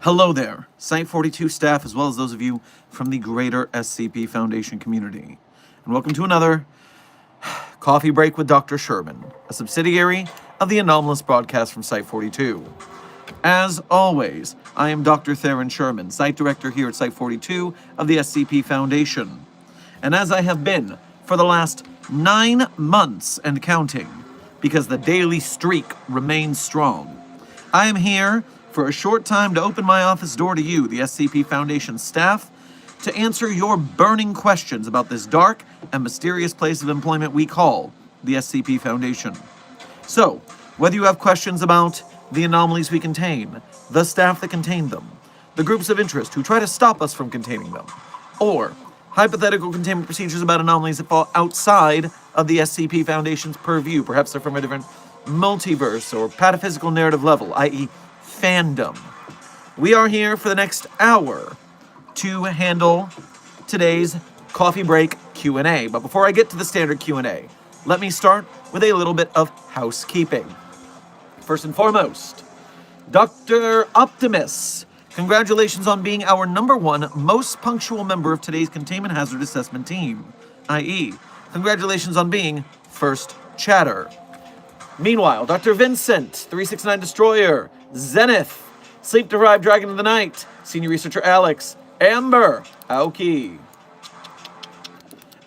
Hello there, Site42 staff, as well as those of you from the greater SCP Foundation community. And welcome to another Coffee Break with Dr. Sherman, a subsidiary of the anomalous broadcast from Site42. As always, I am Dr. Theron Sherman, Site Director here at Site42 of the SCP Foundation. And as I have been for the last 9 months and counting, because the daily streak remains strong, I am here for a short time to open my office door to you, the SCP Foundation staff, to answer your burning questions about this dark and mysterious place of employment we call the SCP Foundation. So, whether you have questions about the anomalies we contain, the staff that contain them, the groups of interest who try to stop us from containing them, or hypothetical containment procedures about anomalies that fall outside of the SCP Foundation's purview, perhaps they're from a different multiverse or pataphysical narrative level, i.e., fandom. We are here for the next hour to handle today's coffee break Q&A. But before I get to the standard Q&A, let me start with a little bit of housekeeping. First and foremost, Dr. Optimus, congratulations on being our #1 most punctual member of today's Containment Hazard Assessment team, i.e., congratulations on being first chatter. Meanwhile, Dr. Vincent, 369 Destroyer, Zenith, Sleep Deprived Dragon of the Night, Senior Researcher Alex, Amber, Aoki.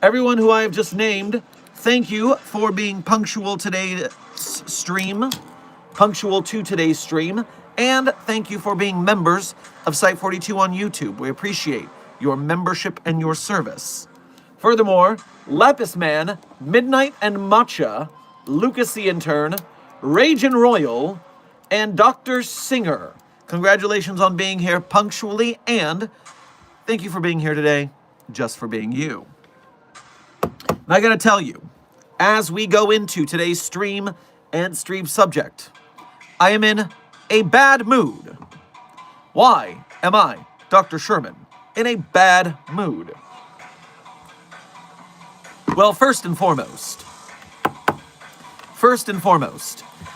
Everyone who I have just named, thank you for being punctual to today's stream, and thank you for being members of Site42 on YouTube. We appreciate your membership and your service. Furthermore, Lapis Man, Midnight and Matcha, Lucas the Intern, Ragin' Royal, and Dr. Singer. Congratulations on being here punctually, and thank you for being here today, just for being you. And I gotta tell you, as we go into today's stream and stream subject, I am in a bad mood. Why am I, Dr. Sherman, in a bad mood? Well, first and foremost,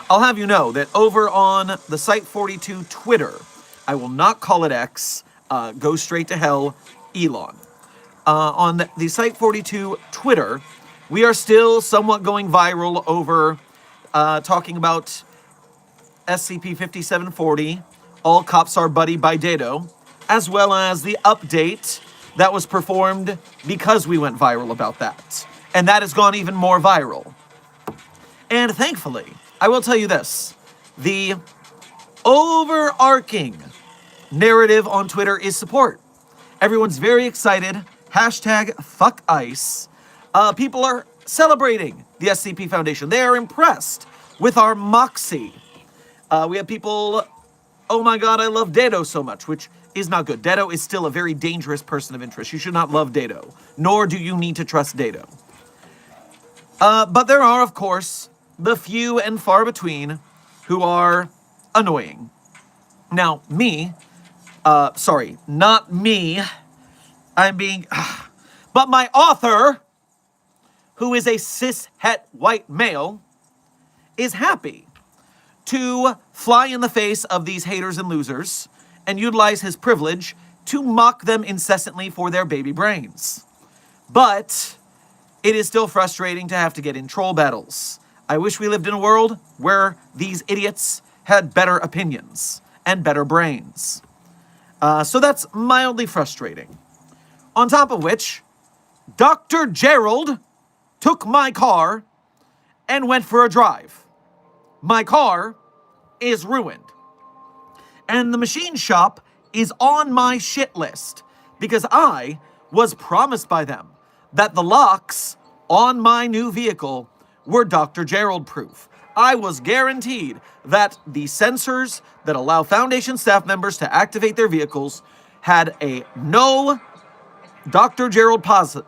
I'll have you know that over on the Site42 Twitter, I will not call it X, go straight to hell, Elon. On the Site42 Twitter, we are still somewhat going viral over talking about SCP-5740, All Cops Are Buddy by Dado, as well as the update that was performed because we went viral about that. And that has gone even more viral. And thankfully, I will tell you this, the overarching narrative on Twitter is support. Everyone's very excited. Hashtag fuck ICE. People are celebrating the SCP Foundation. They are impressed with our moxie. We have people, oh my god, I love Dado so much, which is not good. Dado is still a very dangerous person of interest. You should not love Dado, nor do you need to trust Dado. But there are, of course, the few and far between who are annoying. Now, not me, I'm being, but my author, who is a cis-het white male, is happy to fly in the face of these haters and losers and utilize his privilege to mock them incessantly for their baby brains. But it is still frustrating to have to get in troll battles. I wish we lived in a world where these idiots had better opinions and better brains. So that's mildly frustrating. On top of which, Dr. Gerald took my car and went for a drive. My car is ruined. And the machine shop is on my shit list because I was promised by them that the locks on my new vehicle were Dr. Gerald proof. I was guaranteed that the sensors that allow Foundation staff members to activate their vehicles had a no Dr. Gerald policy,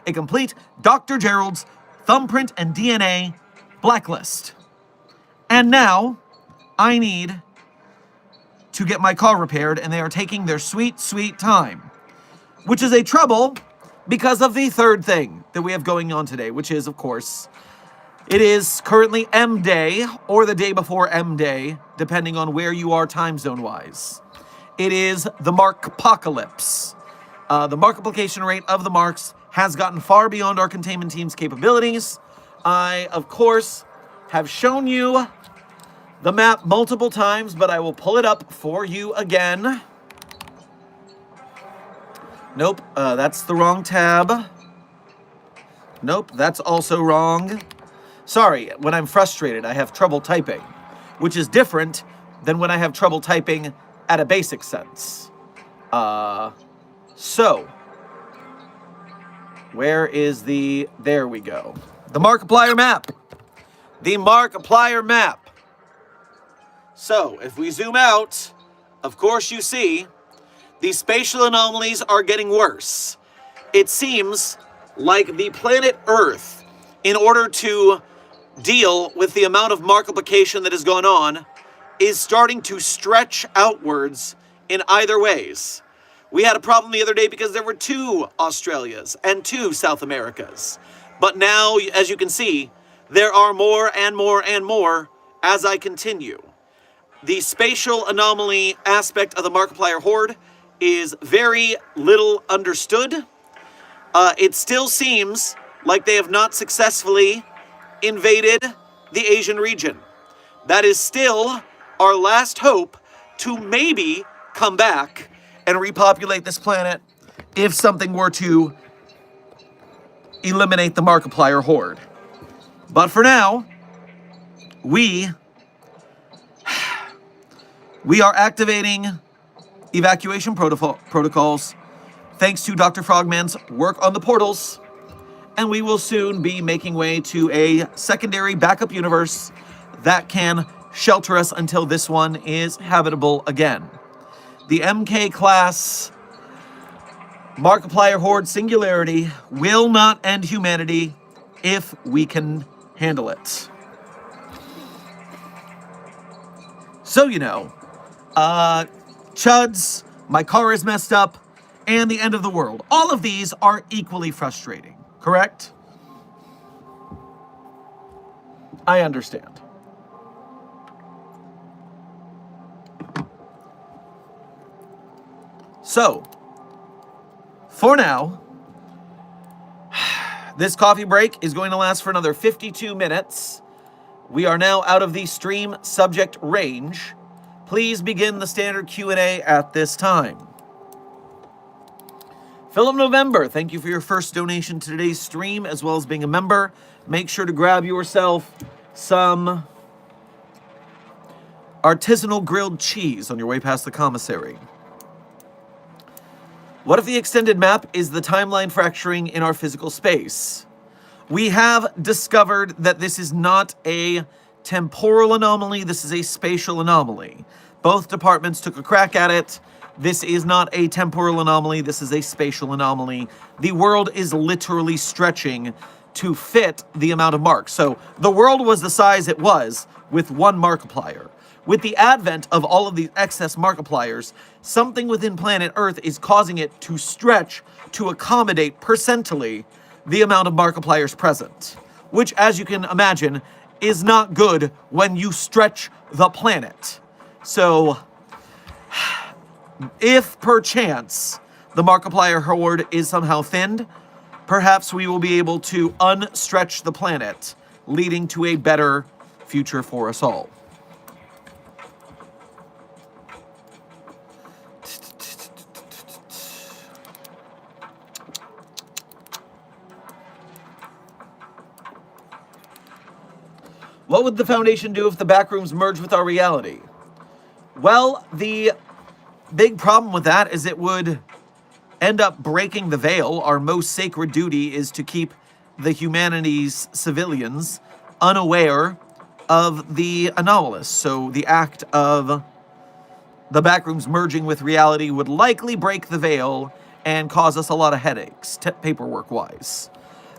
a complete Dr. Gerald's thumbprint and DNA blacklist. And now I need to get my car repaired, and they are taking their sweet, sweet time, which is a trouble because of the third thing that we have going on today, which is, of course, It is currently M Day, or the day before M Day, depending on where you are time zone-wise. It is the Mark-apocalypse. The multiplication rate of the marks has gotten far beyond our containment team's capabilities. I, of course, have shown you the map multiple times, but I will pull it up for you again. Nope, that's the wrong tab. Nope, that's also wrong. Sorry, when I'm frustrated, I have trouble typing, which is different than when I have trouble typing at a basic sense. So, where is the... There we go. The Markiplier map. The Markiplier map. So, if we zoom out, of course you see the spatial anomalies are getting worse. It seems like the planet Earth, in order to deal with the amount of multiplication that has gone on, is starting to stretch outwards in either ways. We had a problem the other day because there were 2 Australias and 2 South Americas. But now, as you can see, there are more and more and more as I continue. The spatial anomaly aspect of the Markiplier Horde is very little understood. It still seems like they have not successfully invaded the Asian region. That is still our last hope to maybe come back and repopulate this planet if something were to eliminate the Markiplier Horde. But for now, we are activating evacuation protocols thanks to Dr. Frogman's work on the portals, and we will soon be making way to a secondary backup universe that can shelter us until this one is habitable again. The MK class Markiplier Horde Singularity will not end humanity if we can handle it. So, you know, chuds, my car is messed up, and the end of the world. All of these are equally frustrating, correct? I understand. So, for now, this coffee break is going to last for another 52 minutes. We are now out of the stream subject range. Please begin the standard Q&A at this time. Philip November, thank you for your first donation to today's stream, as well as being a member. Make sure to grab yourself some artisanal grilled cheese on your way past the commissary. What if the extended map is the timeline fracturing in our physical space? We have discovered that this is not a temporal anomaly, this is a spatial anomaly. Both departments took a crack at it. This is not a temporal anomaly, this is a spatial anomaly. The world is literally stretching to fit the amount of marks. So the world was the size it was with one Markiplier. With the advent of all of these excess Markipliers, something within planet Earth is causing it to stretch to accommodate percentily the amount of Markipliers present. Which, as you can imagine, is not good when you stretch the planet. So, if perchance the Markiplier Horde is somehow thinned, perhaps we will be able to unstretch the planet, leading to a better future for us all. What would the Foundation do if the backrooms merge with our reality? Well, the big problem with that is it would end up breaking the veil. Our most sacred duty is to keep the humanity's civilians unaware of the anomalous. So the act of the backrooms merging with reality would likely break the veil and cause us a lot of headaches, paperwork-wise.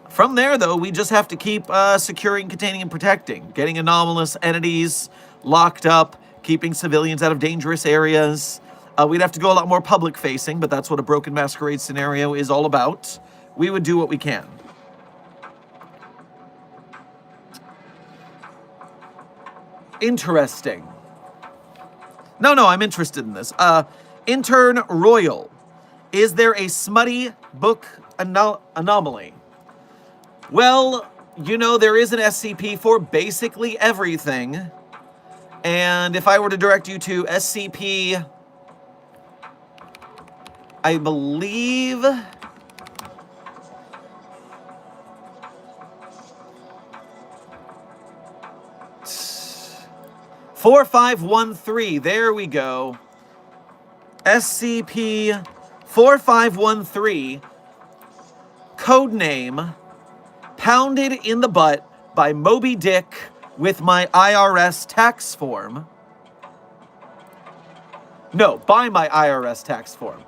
From there, though, we just have to keep securing, containing, and protecting, getting anomalous entities locked up, keeping civilians out of dangerous areas. We'd have to go a lot more public-facing, but that's what a Broken Masquerade scenario is all about. We would do what we can. Interesting. No, I'm interested in this. Intern Royal. Is there a smutty book anomaly? Well, you know, there is an SCP for basically everything. And if I were to direct you to SCP, I believe... 4513, there we go. SCP 4513, codename Pounded in the Butt by Moby Dick with my IRS tax form. No, by my IRS tax form.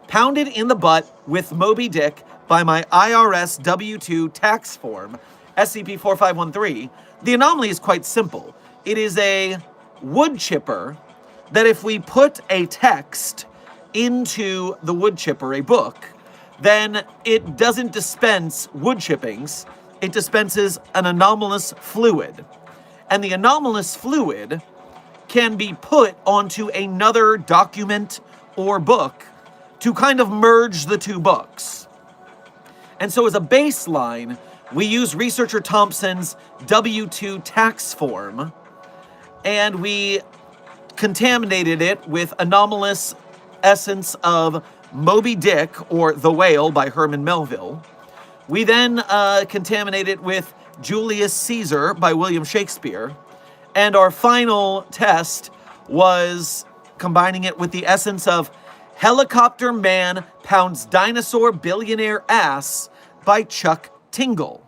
Pounded in the Butt with Moby Dick by my IRS W-2 tax form, SCP 4513. The anomaly is quite simple. It is a wood chipper that if we put a text into the wood chipper, a book, then it doesn't dispense wood chippings, it dispenses an anomalous fluid. And the anomalous fluid can be put onto another document or book to kind of merge the two books. And so as a baseline, we use researcher Thompson's W-2 tax form, and we contaminated it with anomalous essence of Moby Dick, or The Whale by Herman Melville. We then contaminated it with Julius Caesar by William Shakespeare. And our final test was combining it with the essence of Helicopter Man Pounds Dinosaur Billionaire Ass by Chuck Tingle.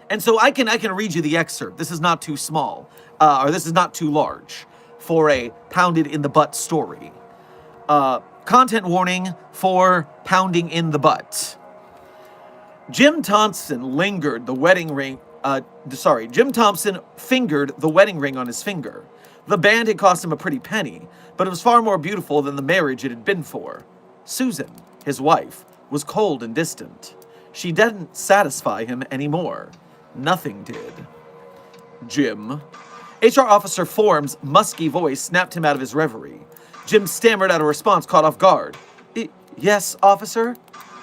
And so I can read you the excerpt. This is not too small, or this is not too large for a pounded in the butt story. Content warning for pounding in the butt. Jim Thompson fingered the wedding ring on his finger. The band had cost him a pretty penny, but it was far more beautiful than the marriage it had been for. Susan, his wife, was cold and distant. She didn't satisfy him anymore. Nothing did. Jim. HR Officer Form's musky voice snapped him out of his reverie. Jim stammered out a response, caught off guard. Yes, officer?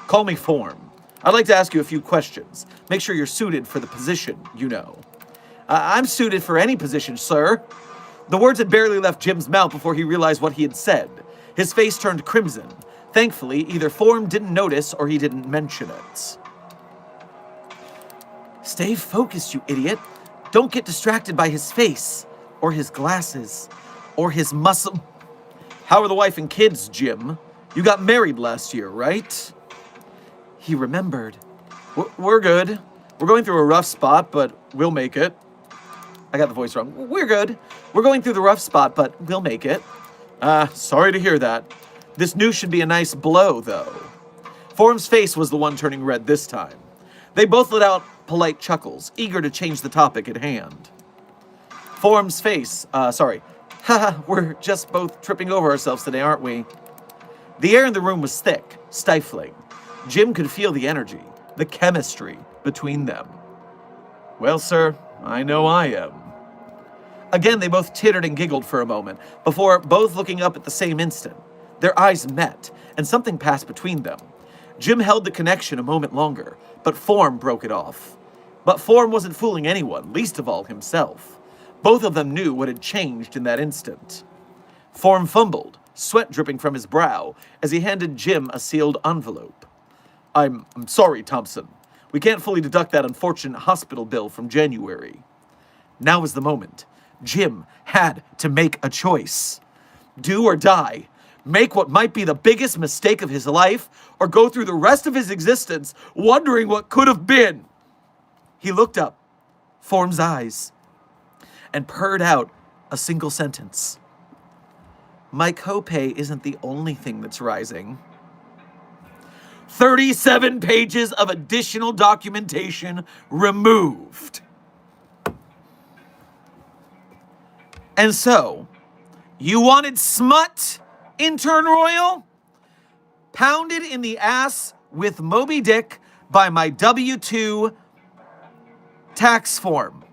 Call me Form. I'd like to ask you a few questions. Make sure you're suited for the position, you know. I'm suited for any position, sir. The words had barely left Jim's mouth before he realized what he had said. His face turned crimson. Thankfully, either Form didn't notice or he didn't mention it. Stay focused, you idiot. Don't get distracted by his face, or his glasses, or his muscle. How are the wife and kids, Jim? You got married last year, right? He remembered. We're good. We're going through a rough spot, but we'll make it. I got the voice wrong. We're good. We're going through the rough spot, but we'll make it. Sorry to hear that. This news should be a nice blow, though. Form's face was the one turning red this time. They both let out polite chuckles, eager to change the topic at hand. Form's face, Haha, we're just both tripping over ourselves today, aren't we? The air in the room was thick, stifling. Jim could feel the energy, the chemistry between them. Well, sir, I know I am. Again, they both tittered and giggled for a moment, before both looking up at the same instant. Their eyes met, and something passed between them. Jim held the connection a moment longer, but Form broke it off. But Form wasn't fooling anyone, least of all himself. Both of them knew what had changed in that instant. Form fumbled, sweat dripping from his brow, as he handed Jim a sealed envelope. I'm sorry, Thompson. We can't fully deduct that unfortunate hospital bill from January. Now was the moment. Jim had to make a choice. Do or die. Make what might be the biggest mistake of his life, or go through the rest of his existence wondering what could have been. He looked up, Form's eyes, and purred out a single sentence. My copay isn't the only thing that's rising. 37 pages of additional documentation removed. And so, you wanted smut, Intern Royal? Pounded in the ass with Moby Dick by my W-2 tax form.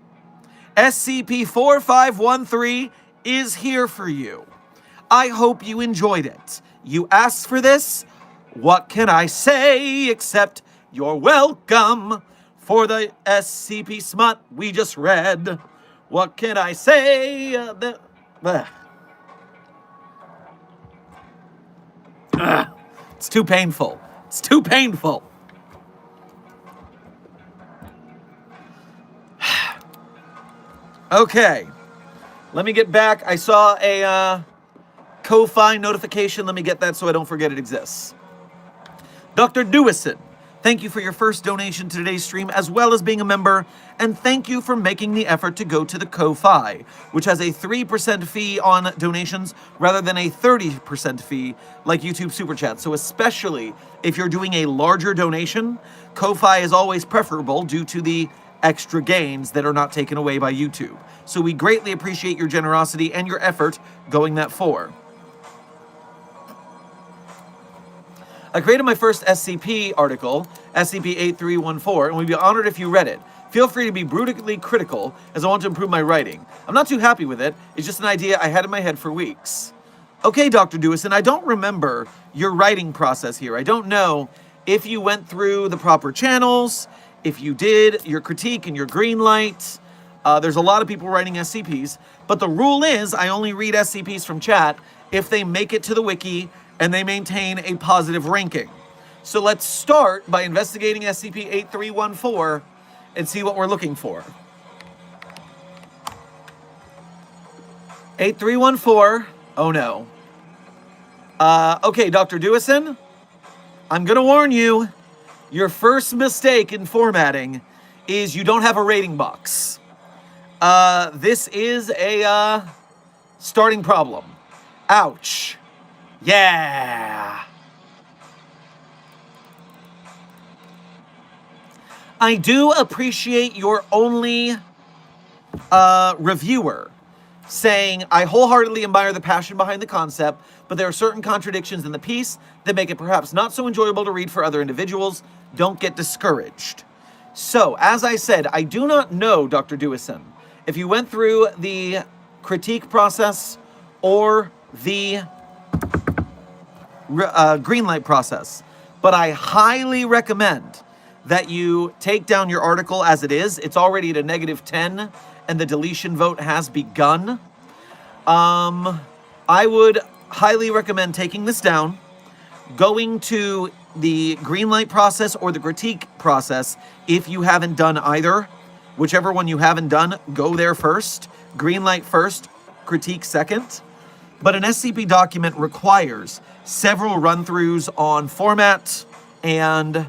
SCP-4513 is here for you. I hope you enjoyed it. You asked for this. What can I say except you're welcome for the SCP smut we just read? What can I say? It's too painful. It's too painful. Okay. Let me get back. I saw a Ko-Fi notification. Let me get that so I don't forget it exists. Dr. Dewison, thank you for your first donation to today's stream, as well as being a member, and thank you for making the effort to go to the Ko-Fi, which has a 3% fee on donations rather than a 30% fee like YouTube Super Chat. So especially if you're doing a larger donation, Ko-Fi is always preferable due to the extra gains that are not taken away by YouTube. So we greatly appreciate your generosity and your effort going that far. I created my first SCP article, SCP-8314, and we'd be honored if you read it. Feel free to be brutally critical, as I want to improve my writing. I'm not too happy with it. It's just an idea I had in my head for weeks. Okay, Dr. Dewison, I don't remember your writing process here. I don't know if you went through the proper channels, if you did, your critique and your green light. There's a lot of people writing SCPs, but the rule is I only read SCPs from chat if they make it to the wiki and they maintain a positive ranking. So let's start by investigating SCP-8314 and see what we're looking for. 8314, oh no. Okay, Dr. Dewison, I'm gonna warn you, your first mistake in formatting is you don't have a rating box. This is a starting problem. Ouch. Yeah. I do appreciate your only reviewer saying, I wholeheartedly admire the passion behind the concept, but there are certain contradictions in the piece that make it perhaps not so enjoyable to read for other individuals. Don't get discouraged. So, as I said, I do not know, Dr. Dewison, if you went through the critique process or the green light process, but I highly recommend that you take down your article as it is. It's already at a -10 and the deletion vote has begun. I would highly recommend taking this down, going to the green light process or the critique process if you haven't done either. Whichever one you haven't done, go there first. Green light first, critique second. But an SCP document requires several run-throughs on format and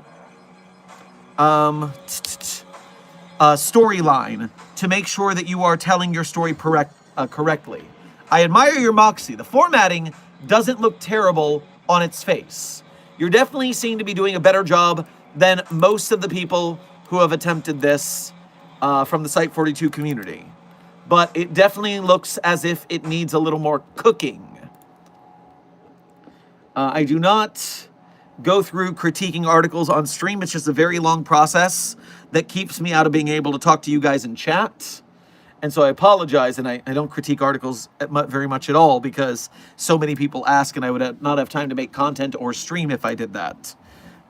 storyline to make sure that you are telling your story correctly. I admire your moxie. The formatting doesn't look terrible on its face. You definitely seem to be doing a better job than most of the people who have attempted this from the Site42 community. But it definitely looks as if it needs a little more cooking. I do not go through critiquing articles on stream. It's just a very long process that keeps me out of being able to talk to you guys in chat. And so I apologize, and I don't critique articles very much at all because so many people ask, and I would not have time to make content or stream if I did that.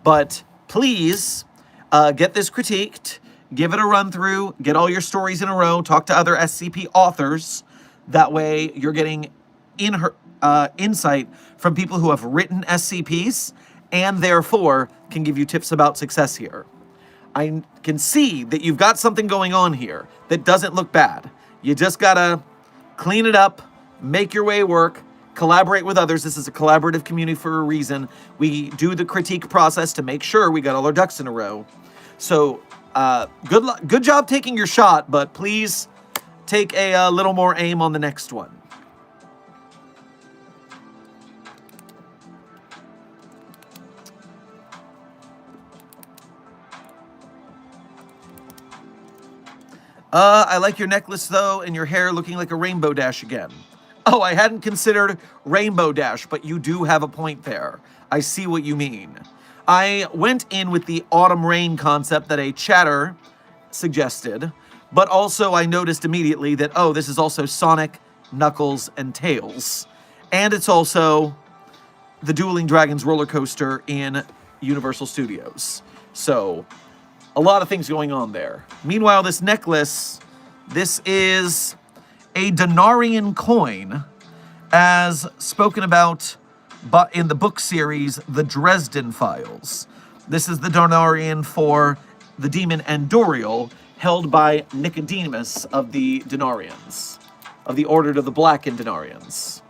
But please get this critiqued, give it a run through, get all your stories in a row, talk to other SCP authors. That way you're getting insight from people who have written SCPs and therefore can give you tips about success here. I can see that you've got something going on here that doesn't look bad. You just gotta clean it up, make your way work, collaborate with others. This is a collaborative community for a reason. We do the critique process to make sure we got all our ducks in a row. So good job taking your shot, but please take a little more aim on the next one. I like your necklace, though, and your hair looking like a rainbow dash again. Oh, I hadn't considered rainbow dash, but you do have a point there. I see what you mean. I went in with the autumn rain concept that a chatter suggested, But also I noticed immediately that, oh, this is also Sonic, Knuckles, and Tails. And it's also the Dueling Dragons roller coaster in Universal Studios. So, a lot of things going on there. Meanwhile, this necklace, this is a denarian coin, as spoken about but in the book series, The Dresden Files. This is the denarian for the demon Andoriel, held by Nicodemus of the Denarians, of the Order of the Blackened Denarians.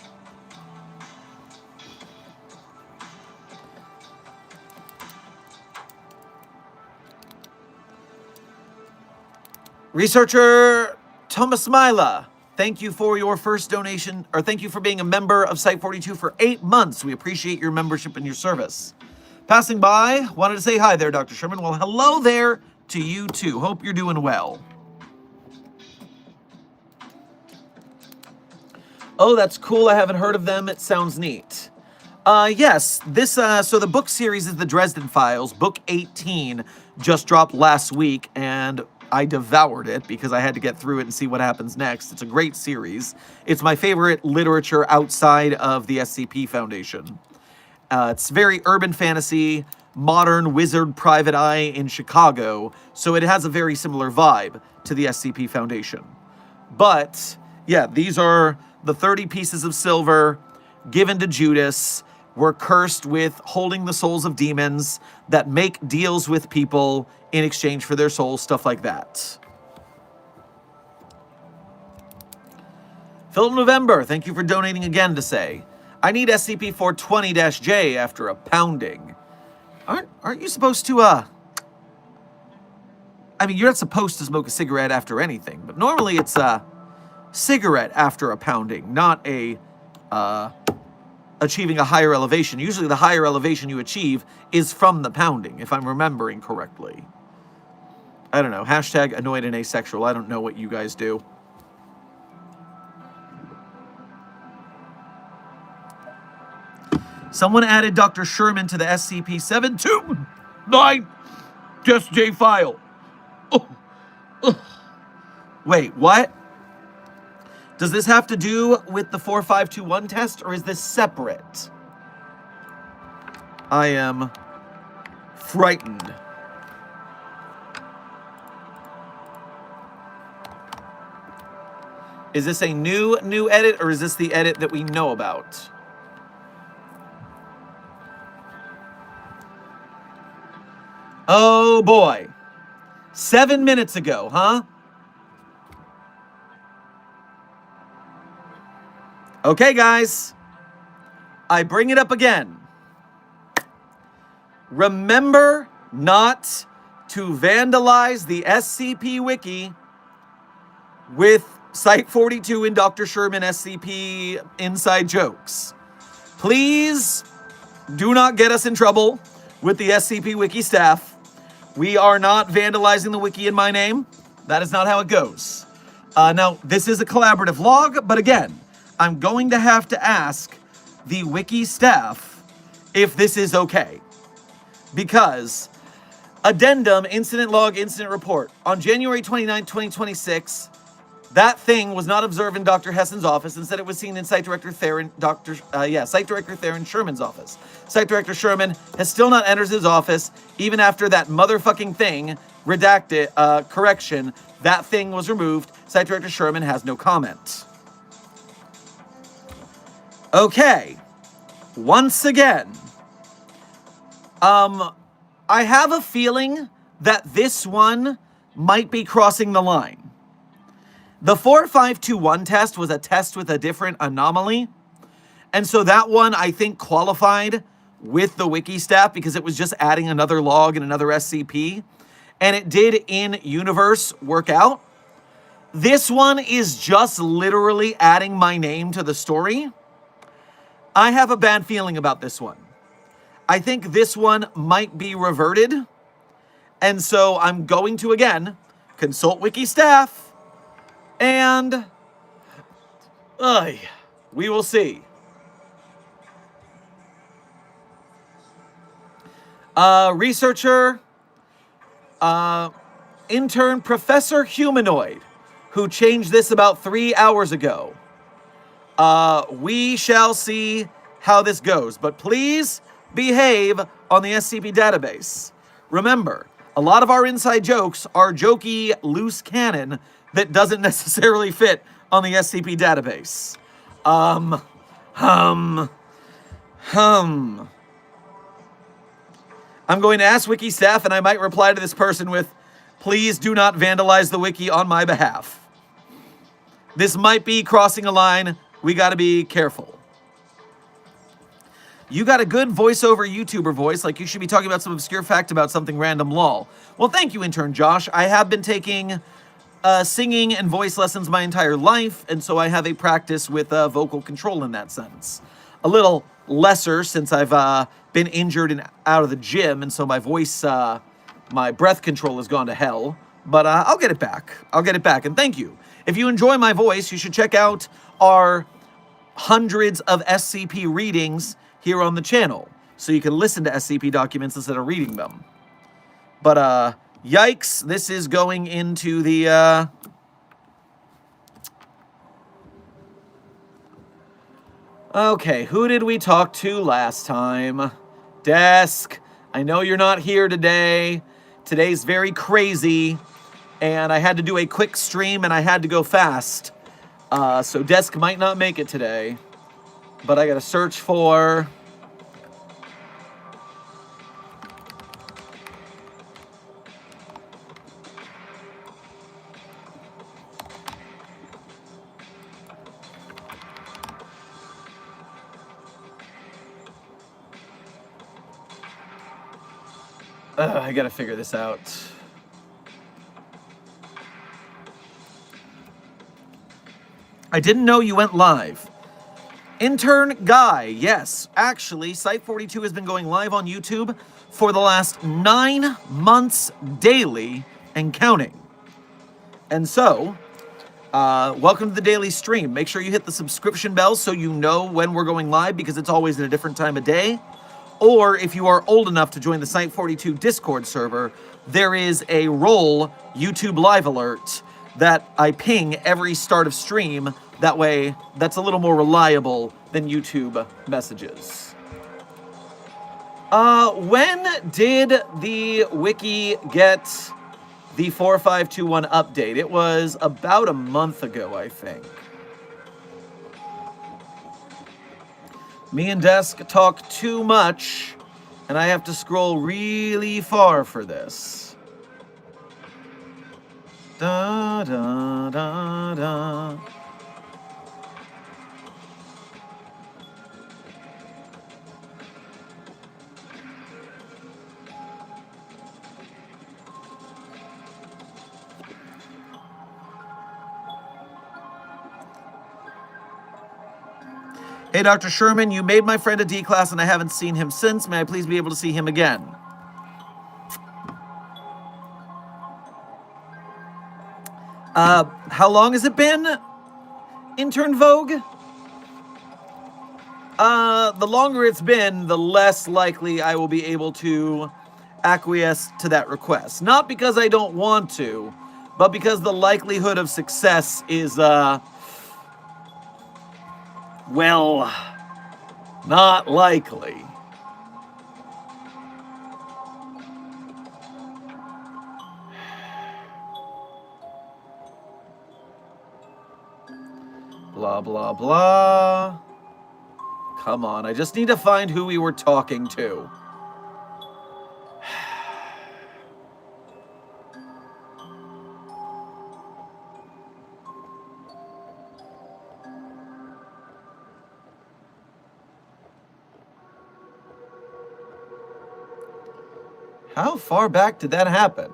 Researcher Thomas Mila, thank you for your first donation, or thank you for being a member of Site 42 for 8 months. We appreciate your membership and your service. Passing by, wanted to say hi there, Dr. Sherman. Well, hello there to you too. Hope you're doing well. Oh, that's cool. I haven't heard of them. It sounds neat. Yes, this, so the book series is the Dresden Files. Book 18 just dropped last week, and I devoured it because I had to get through it and see what happens next. It's a great series. It's my favorite literature outside of the SCP Foundation. It's very urban fantasy, modern wizard private eye in Chicago, so it has a very similar vibe to the SCP Foundation. But, yeah, these are the 30 pieces of silver given to Judas. Were cursed with holding the souls of demons that make deals with people in exchange for their souls, stuff like that. Philip November, thank you for donating again to say, I need SCP-420-J after a pounding. Aren't you supposed to, I mean, you're not supposed to smoke a cigarette after anything, but normally it's a cigarette after a pounding, not a, achieving a higher elevation. Usually the higher elevation you achieve is from the pounding, if I'm remembering correctly. I don't know. Hashtag annoyed and asexual. I don't know what you guys do. Someone added Dr. Sherman to the SCP-729 J file. Oh. Wait, what? Does this have to do with the 4521 test, or is this separate? I am frightened. Is this a new edit, or is this the edit that we know about? Oh boy. 7 minutes ago, huh? Okay, guys, I bring it up again. Remember not to vandalize the SCP Wiki with Site 42 and Dr. Sherman SCP inside jokes. Please do not get us in trouble with the SCP Wiki staff. We are not vandalizing the Wiki in my name. That is not how it goes. Now, this is a collaborative log, but again, I'm going to have to ask the Wiki staff if this is okay. Because, addendum, incident log, incident report. On January 29, 2026, that thing was not observed in Dr. Hessen's office. Instead, it was seen in Site Director Theron, Site Director Theron Sherman's office. Site Director Sherman has still not entered his office, even after that motherfucking thing, redacted, correction, that thing was removed. Site Director Sherman has no comment. Okay, once again, I have a feeling that this one might be crossing the line. The 4521 test was a test with a different anomaly, and so that one I think qualified with the Wiki staff because it was just adding another log and another SCP, and it did in universe work out. This one is just literally adding my name to the story. I have a bad feeling about this one. I think this one might be reverted. And so I'm going to, again, consult Wiki staff. And we will see. Researcher Intern Professor Humanoid, who changed this about 3 hours ago. We shall see how this goes, but please behave on the SCP database. Remember, a lot of our inside jokes are jokey, loose canon that doesn't necessarily fit on the SCP database. I'm going to ask wiki staff, and I might reply to this person with, please do not vandalize the wiki on my behalf. This might be crossing a line. We gotta be careful. You got a good voiceover YouTuber voice, like you should be talking about some obscure fact about something random, lol. Well, thank you, intern Josh. I have been taking singing and voice lessons my entire life, and so I have a practice with vocal control in that sense. A little lesser since I've been injured and out of the gym, and so my voice, my breath control has gone to hell. But I'll get it back. I'll get it back, and thank you. If you enjoy my voice, you should check out our hundreds of SCP readings here on the channel, so you can listen to SCP documents instead of reading them. But, yikes, this is going into the, Okay, who did we talk to last time? Desk, I know you're not here today. Today's very crazy, and I had to do a quick stream, and I had to go fast. So Desk might not make it today, but I gotta search for... I gotta figure this out. I didn't know you went live. Intern Guy, yes. Actually, Site42 has been going live on YouTube for the last 9 months daily and counting. And so, welcome to the daily stream. Make sure you hit the subscription bell so you know when we're going live, because it's always at a different time of day. Or if you are old enough to join the Site42 Discord server, there is a role YouTube live alert that I ping every start of stream. That way, that's a little more reliable than YouTube messages. When did the wiki get the 4521 update? It was about a month ago, I think. Me and Desk talk too much, and I have to scroll really far for this. Da da da da. Hey, Dr. Sherman, you made my friend a D class and I haven't seen him since. May I please be able to see him again? How long has it been, Intern Vogue? The longer it's been, the less likely I will be able to acquiesce to that request. Not because I don't want to, but because the likelihood of success is, well, not likely. Blah, blah, blah. Come on, I just need to find who we were talking to. How far back did that happen?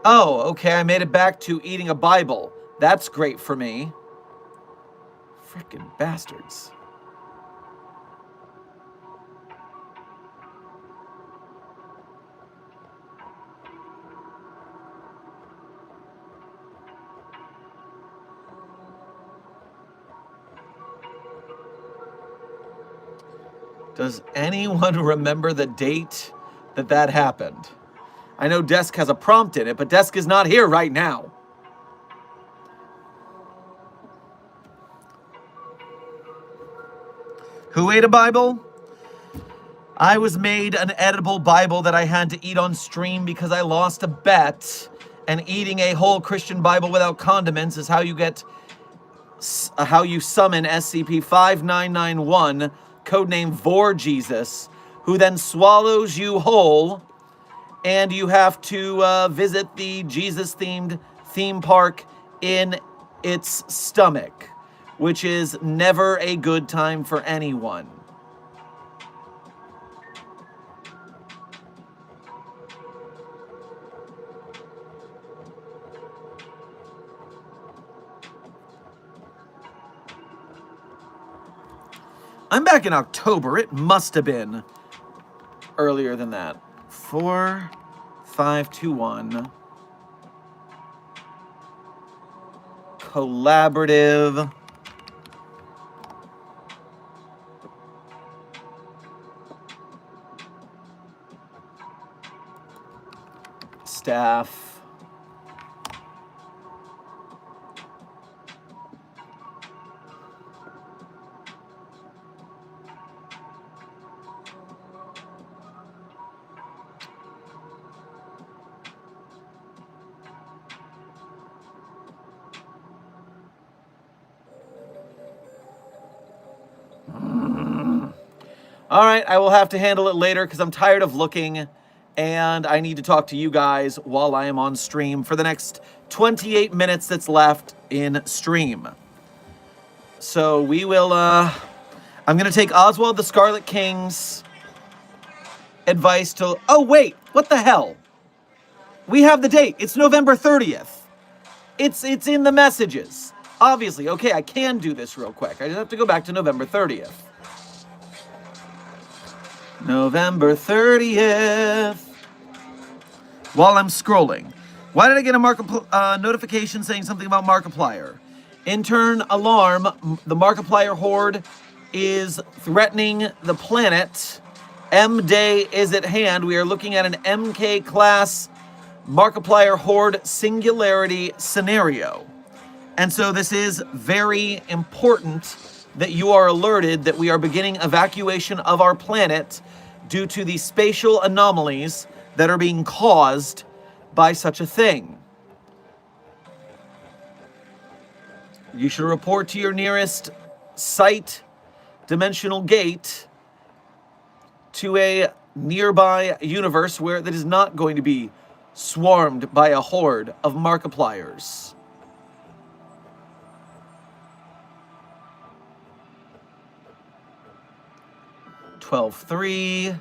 Oh, okay, I made it back to eating a Bible. That's great for me. Frickin' bastards. Does anyone remember the date that happened? I know Desk has a prompt in it, but Desk is not here right now. Who ate a Bible? I was made an edible Bible that I had to eat on stream because I lost a bet, and eating a whole Christian Bible without condiments is how you get, how you summon SCP-5991, codename Vor Jesus, who then swallows you whole, and you have to visit the Jesus-themed theme park in its stomach, which is never a good time for anyone. I'm back in October. It must have been earlier than that. 4, 5, 2, 1. Collaborative. Staff. All right, I will have to handle it later because I'm tired of looking, and I need to talk to you guys while I am on stream for the next 28 minutes that's left in stream. So we will, I'm going to take Oswald the Scarlet King's advice to, oh wait, what the hell? We have the date. It's November 30th. It's in the messages. Obviously, okay, I can do this real quick. I just have to go back to November 30th. November 30th. While I'm scrolling, why did I get a notification saying something about Markiplier? Intern alarm, the Markiplier horde is threatening the planet. M-Day is at hand. We are looking at an MK class Markiplier horde singularity scenario. And so this is very important that you are alerted that we are beginning evacuation of our planet due to the spatial anomalies that are being caused by such a thing. You should report to your nearest site dimensional gate to a nearby universe where that is not going to be swarmed by a horde of Markipliers. $12.3.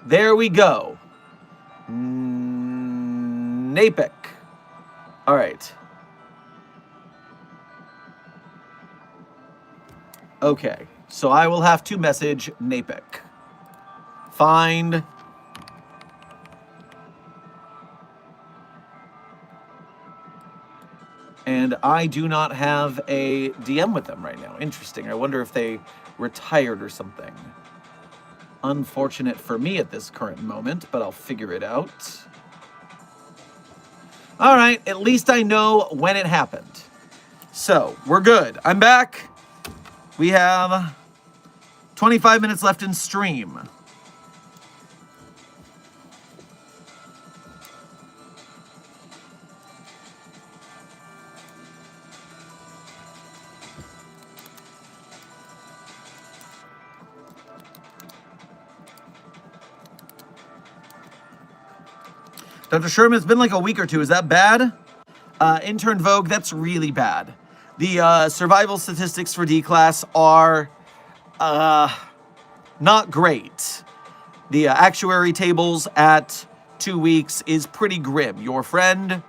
There we go. Napic. All right. Okay, so I will have to message Napic. Find. And I do not have a DM with them right now. Interesting. I wonder if they retired or something. Unfortunate for me at this current moment, but I'll figure it out. All right, at least I know when it happened. So, we're good. I'm back. We have 25 minutes left in stream. Dr. Sherm, it's been like a week or two. Is that bad? Intern Vogue, that's really bad. The survival statistics for D-Class are not great. The actuary tables at 2 weeks is pretty grim. Your friend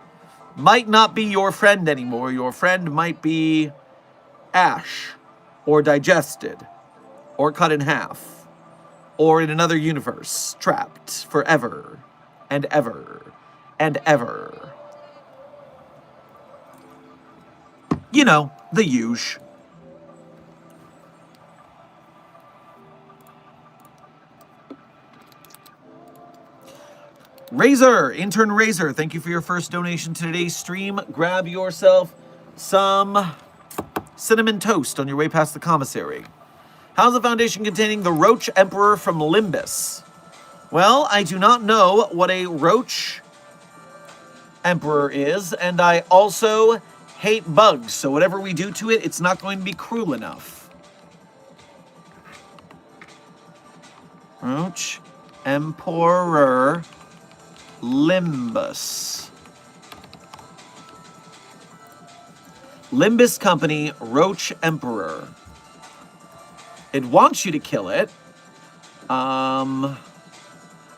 might not be your friend anymore. Your friend might be ash, or digested, or cut in half, or in another universe, trapped forever and ever and ever. You know, the huge. Razor, intern Razor, thank you for your first donation to today's stream. Grab yourself some cinnamon toast on your way past the commissary. How's the foundation containing the Roach Emperor from Limbus? Well, I do not know what a Roach Emperor is, and I also hate bugs, so whatever we do to it, it's not going to be cruel enough. Roach Emperor Limbus. Limbus Company, Roach Emperor. It wants you to kill it. I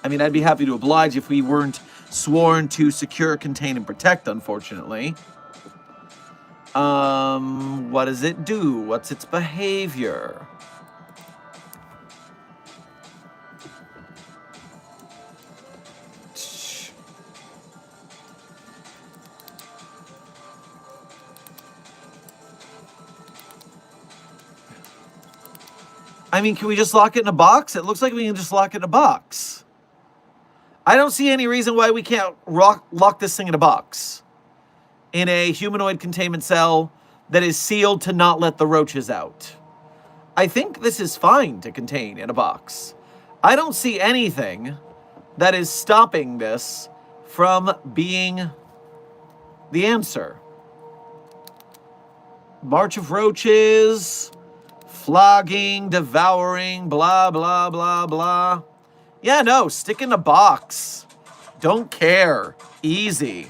mean, I'd be happy to oblige if we weren't sworn to secure, contain, and protect, unfortunately. What does it do? What's its behavior? I mean, can we just lock it in a box? It looks like we can just lock it in a box. I don't see any reason why we can't lock this thing in a box. In a humanoid containment cell that is sealed to not let the roaches out. I think this is fine to contain in a box. I don't see anything that is stopping this from being the answer. March of roaches, flogging, devouring, blah, blah, blah, blah. Yeah, no, stick in a box. Don't care. Easy.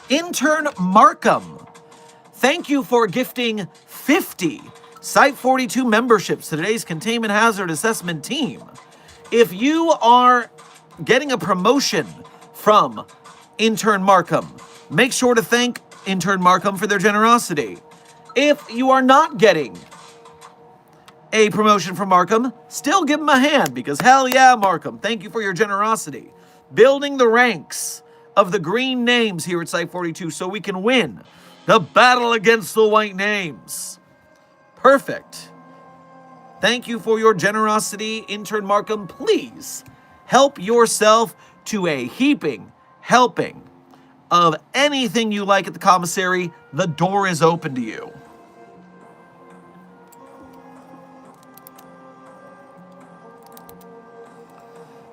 Intern Markham, thank you for gifting 50 Site 42 memberships to today's Containment Hazard Assessment team. If you are getting a promotion from Intern Markham, make sure to thank Intern Markham for their generosity. If you are not getting a promotion from Markham, still give him a hand, because hell yeah, Markham, thank you for your generosity. Building the ranks of the green names here at Site 42 so we can win the battle against the white names. Perfect. Thank you for your generosity, Intern Markham. Please help yourself to a heaping helping of anything you like at the commissary. The door is open to you.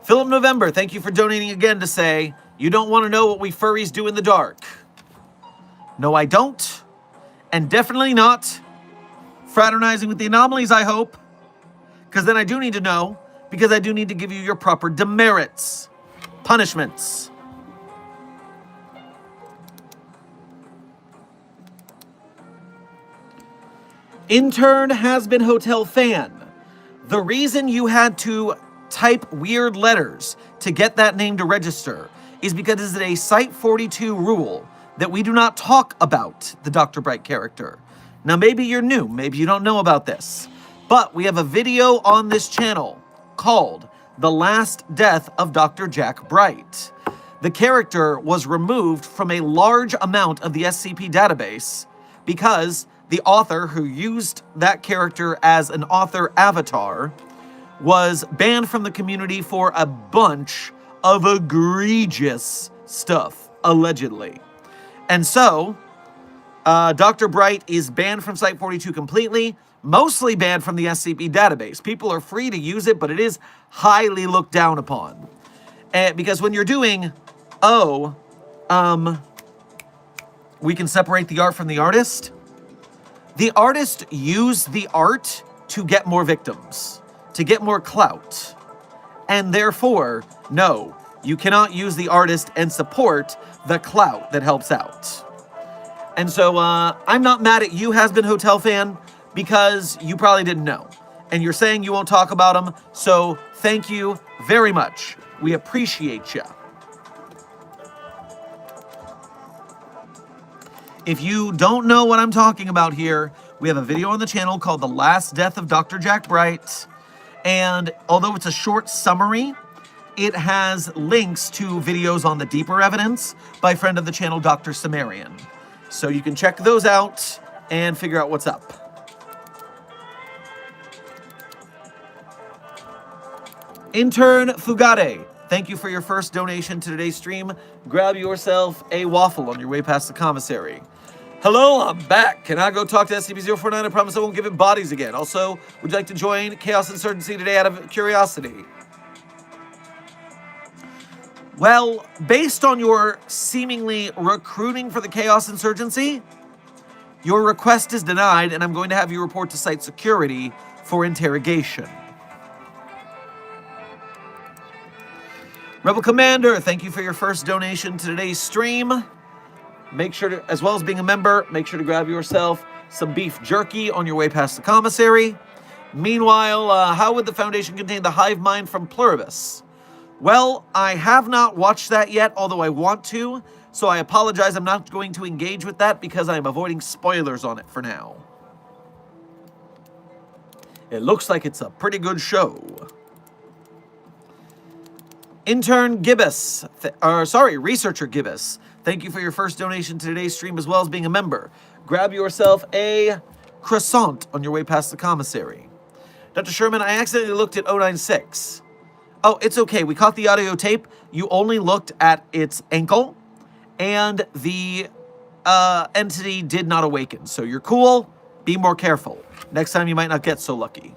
Philip November, thank you for donating again to say, you don't want to know what we furries do in the dark. No, I don't. And definitely not fraternizing with the anomalies, I hope. Because then I do need to know, because I do need to give you your proper demerits. Punishments. Intern has been hotel fan. The reason you had to type weird letters to get that name to register is because it is a Site 42 rule that we do not talk about the Dr. Bright character. Now, maybe you're new, maybe you don't know about this, but we have a video on this channel called The Last Death of Dr. Jack Bright. The character was removed from a large amount of the SCP database because the author who used that character as an author avatar was banned from the community for a bunch of egregious stuff, allegedly. And so, Dr. Bright is banned from Site 42 completely, mostly banned from the SCP database. People are free to use it, but it is highly looked down upon. Because when you're doing, we can separate the art from the artist, the artist used the art to get more victims, to get more clout. And therefore, no, you cannot use the artist and support the clout that helps out. And so I'm not mad at you, Has Been Hotel fan, because you probably didn't know. And you're saying you won't talk about them, so thank you very much. We appreciate you. If you don't know what I'm talking about here, we have a video on the channel called The Last Death of Dr. Jack Bright. And although it's a short summary, it has links to videos on the deeper evidence by friend of the channel, Dr. Sumerian. So you can check those out and figure out what's up. Intern Fugate, thank you for your first donation to today's stream. Grab yourself a waffle on your way past the commissary. Hello, I'm back. Can I go talk to SCP-049? I promise I won't give it bodies again. Also, would you like to join Chaos Insurgency today out of curiosity? Well, based on your seemingly recruiting for the Chaos Insurgency, your request is denied, and I'm going to have you report to site security for interrogation. Rebel Commander, thank you for your first donation to today's stream. Make sure to, as well as being a member, make sure to grab yourself some beef jerky on your way past the commissary. Meanwhile, how would the Foundation contain the hive mind from Pluribus? Well, I have not watched that yet, although I want to, so I apologize. I'm not going to engage with that because I'm avoiding spoilers on it for now. It looks like it's a pretty good show. Intern Gibbous, Researcher Gibbous, thank you for your first donation to today's stream as well as being a member. Grab yourself a croissant on your way past the commissary. Dr. Sherman, I accidentally looked at 096. Oh, it's okay. We caught the audio tape. You only looked at its ankle, and the entity did not awaken. So you're cool. Be more careful. Next time you might not get so lucky.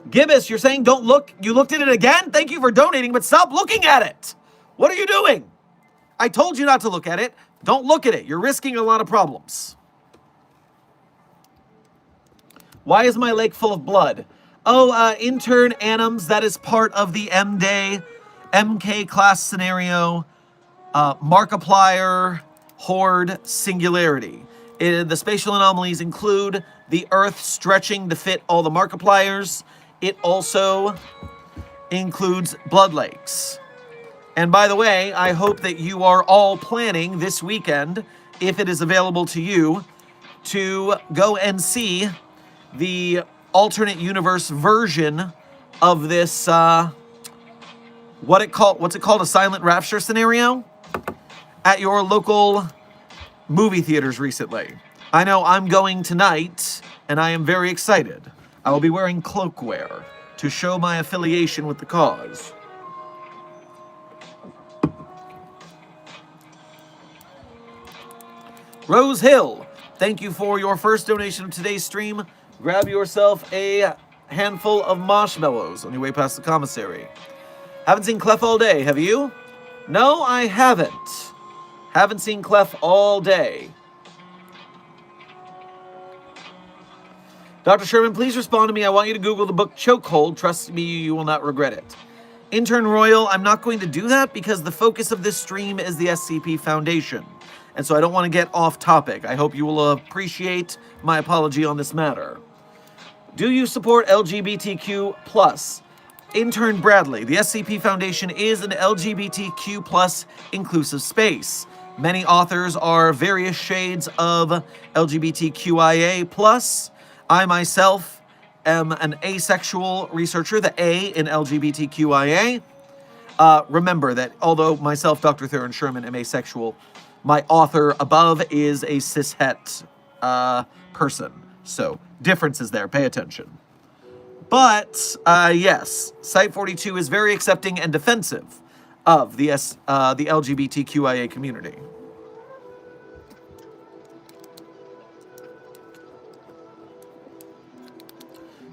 Gibbous, you're saying don't look. You looked at it again? Thank you for donating, but stop looking at it. What are you doing? I told you not to look at it. Don't look at it. You're risking a lot of problems. Why is my lake full of blood? Oh, intern Anims, that is part of the M-Day, MK class scenario, Markiplier, Horde, Singularity. The spatial anomalies include the Earth stretching to fit all the Markipliers. It also includes blood lakes. And by the way, I hope that you are all planning this weekend, if it is available to you, to go and see the alternate universe version of this, what's it called, a silent rapture scenario at your local movie theaters recently. I know I'm going tonight, and I am very excited. I will be wearing cloakwear to show my affiliation with the cause. Rose Hill, thank you for your first donation of today's stream. Grab yourself a handful of marshmallows on your way past the commissary. Haven't seen Clef all day, have you? No, I haven't. Haven't seen Clef all day. Dr. Sherman, please respond to me. I want you to Google the book Chokehold. Trust me, you will not regret it. Intern Royal, I'm not going to do that because the focus of this stream is the SCP Foundation. And so I don't want to get off topic. I hope you will appreciate my apology on this matter. Do you support LGBTQ+? Intern Bradley, the SCP Foundation is an LGBTQ+ inclusive space. Many authors are various shades of LGBTQIA+. I myself am an asexual researcher, the A in LGBTQIA. Remember that although myself, Dr. Theron Sherman, am asexual, my author above is a cishet person. So, differences there. Pay attention. But, yes, Site-42 is very accepting and defensive of the LGBTQIA community.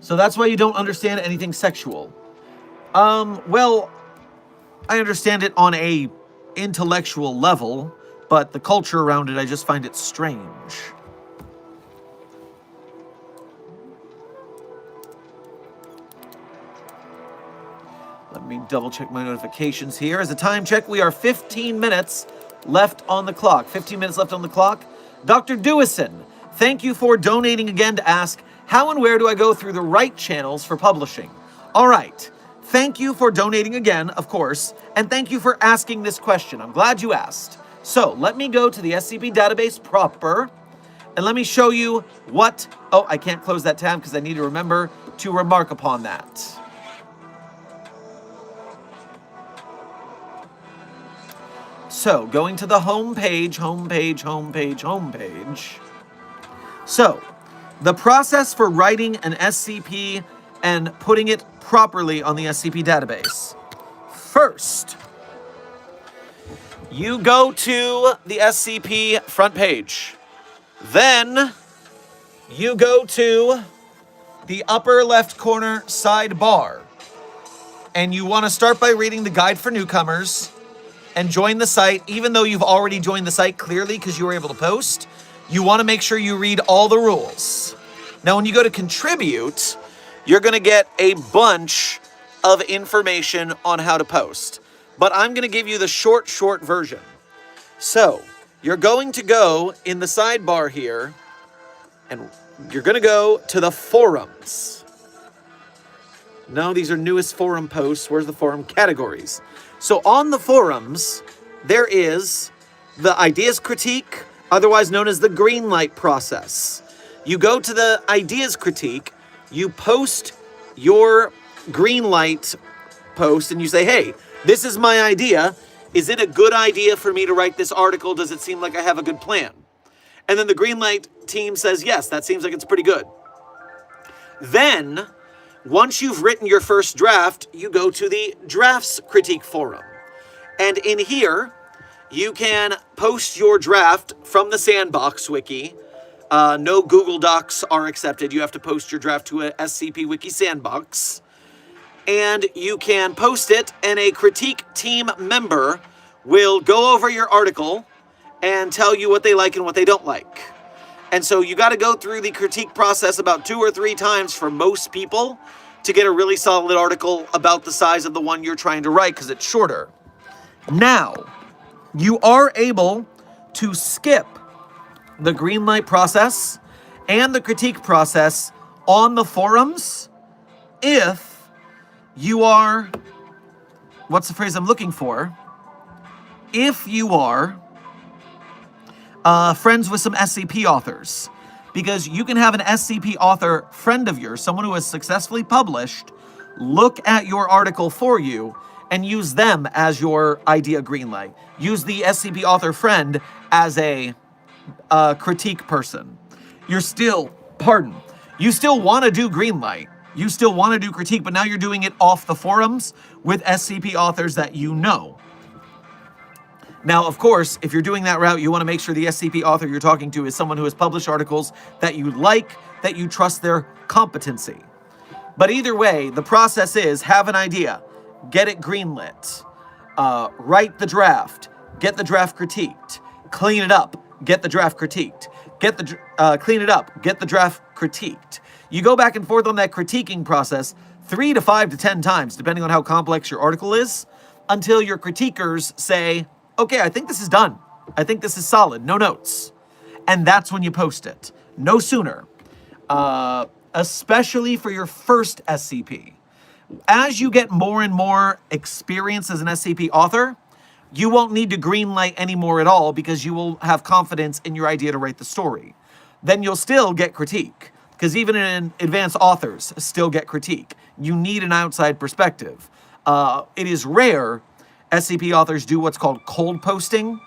So that's why you don't understand anything sexual. Well, I understand it on a intellectual level, but the culture around it, I just find it strange. Let me double check my notifications here. As a time check, we are 15 minutes left on the clock. 15 minutes left on the clock. Dr. Dewison, thank you for donating again to ask, how and where do I go through the right channels for publishing? All right. Thank you for donating again, of course, and thank you for asking this question. I'm glad you asked. So let me go to the SCP database proper, and let me show you what... Oh, I can't close that tab because I need to remember to remark upon that. So, going to the home page. So, the process for writing an SCP and putting it properly on the SCP database. First, you go to the SCP front page. Then, you go to the upper left corner sidebar. And you want to start by reading the guide for newcomers and join the site, even though you've already joined the site clearly because you were able to post. You want to make sure you read all the rules. Now, when you go to contribute, you're going to get a bunch of information on how to post. But I'm going to give you the short version. So, you're going to go in the sidebar here, and you're going to go to the forums. No, these are newest forum posts. Where's the forum categories? So on the forums, there is the ideas critique, otherwise known as the green light process. You go to the ideas critique, you post your green light post, and you say, hey, this is my idea. Is it a good idea for me to write this article? Does it seem like I have a good plan? And then the green light team says, yes, that seems like it's pretty good. Then, once you've written your first draft, you go to the Drafts Critique Forum. And in here, you can post your draft from the Sandbox Wiki. No Google Docs are accepted. You have to post your draft to a SCP Wiki Sandbox. And you can post it, and a critique team member will go over your article and tell you what they like and what they don't like. And so you got to go through the critique process about 2 or 3 times for most people to get a really solid article about the size of the one you're trying to write because it's shorter. Now, you are able to skip the green light process and the critique process on the forums if you are, what's the phrase I'm looking for? If you are friends with some SCP authors. Because you can have an SCP author friend of yours, someone who has successfully published, look at your article for you and use them as your idea greenlight. Use the SCP author friend as a critique person. You still want to do greenlight. You still want to do critique, but now you're doing it off the forums with SCP authors that you know. Now, of course, if you're doing that route, you want to make sure the SCP author you're talking to is someone who has published articles that you like, that you trust their competency. But either way, the process is have an idea, get it greenlit, write the draft, get the draft critiqued, clean it up, get the draft critiqued, clean it up, get the draft critiqued. You go back and forth on that critiquing process 3 to 5 to 10 times, depending on how complex your article is, until your critiquers say, okay, I think this is done. I think this is solid. No notes. And that's when you post it. No sooner. Especially for your first SCP. As you get more and more experience as an SCP author, you won't need to greenlight anymore at all because you will have confidence in your idea to write the story. Then you'll still get critique. Because even in advanced authors still get critique. You need an outside perspective. It is rare SCP authors do what's called cold posting,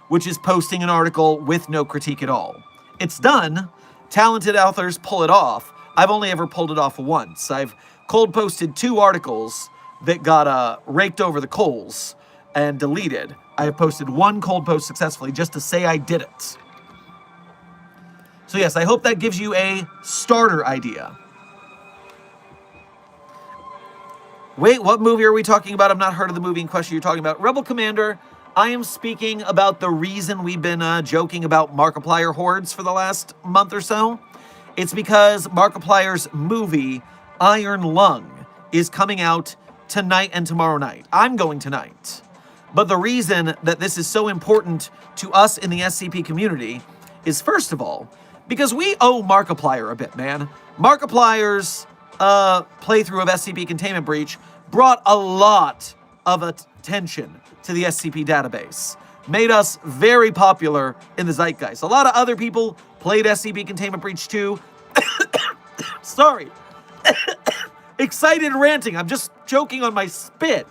which is posting an article with no critique at all. It's done. Talented authors pull it off. I've only ever pulled it off once. I've cold posted 2 articles that got raked over the coals and deleted. I have posted 1 cold post successfully just to say I did it. So yes, I hope that gives you a starter idea. Wait, what movie are we talking about? I've not heard of the movie in question you're talking about. Rebel Commander, I am speaking about the reason we've been joking about Markiplier hordes for the last month or so. It's because Markiplier's movie, Iron Lung, is coming out tonight and tomorrow night. I'm going tonight. But the reason that this is so important to us in the SCP community is, first of all, because we owe Markiplier a bit, man. Markiplier's playthrough of SCP Containment Breach brought a lot of attention to the SCP database. Made us very popular in the zeitgeist. A lot of other people played SCP Containment Breach too. Sorry. Excited ranting. I'm just choking on my spit.